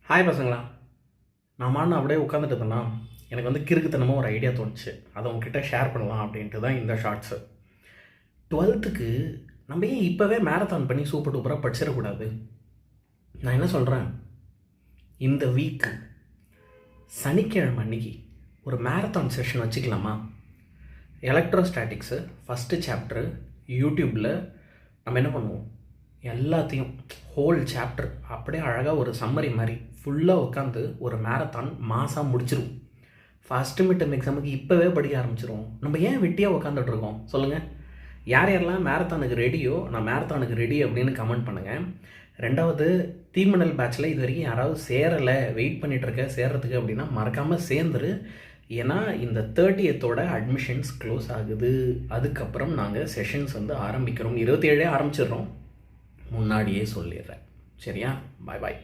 Hi பசங்களா. நான் அப்படியே உட்காந்துட்டு இருந்தேன்னா எனக்கு கிறுக்குத்தனமாக ஒரு ஐடியா தோணுச்சு. அதை உங்ககிட்ட ஷேர் பண்ணலாம் அப்படின்ட்டு தான் இந்த ஷார்ட்ஸு. 12th நம்ம ஏன் இப்போவே மேரத்தான் பண்ணி சூப்பர் டூப்பராக படிச்சிடக்கூடாது? நான் என்ன சொல்கிறேன், இந்த வீக்கு சனிக்கிழமை அன்னைக்கு ஒரு மேரத்தான் செஷன் வச்சுக்கலாமா? எலக்ட்ரோஸ்டாட்டிக்ஸு ஃபஸ்ட்டு சாப்டரு யூடியூப்பில் நம்ம என்ன பண்ணுவோம், எல்லாத்தையும் ஹோல் சாப்டர் அப்படியே அழகாக ஒரு சம்மரி மாதிரி ஃபுல்லாக உட்காந்து ஒரு மேரத்தான் மாதம் முடிச்சிருவோம். ஃபஸ்ட்டு மிட் எக்ஸாமுக்கு இப்போவே படிக்க ஆரம்பிச்சிருவோம். நம்ம ஏன் வெட்டியாக உட்காந்துட்ருக்கோம் சொல்லுங்கள்? யார் யாரெல்லாம் மேரத்தானுக்கு ரெடியோ, நான் மேரத்தானுக்கு ரெடி அப்படின்னு கமெண்ட் பண்ணுங்கள். ரெண்டாவது, தீமணல் பேட்சில் இது வரைக்கும் யாராவது சேரலை, வெயிட் பண்ணிகிட்ருக்க சேர்றதுக்கு அப்படின்னா மறக்காமல் சேர்ந்துரு. ஏன்னா இந்த 30th அட்மிஷன்ஸ் க்ளோஸ் ஆகுது. அதுக்கப்புறம் நாங்கள் செஷன்ஸ் ஆரம்பிக்கிறோம். 27 ஆரம்பிச்சிடுறோம், முன்னாடியே சொல்லிடுறேன். சரியா? பாய் பாய்.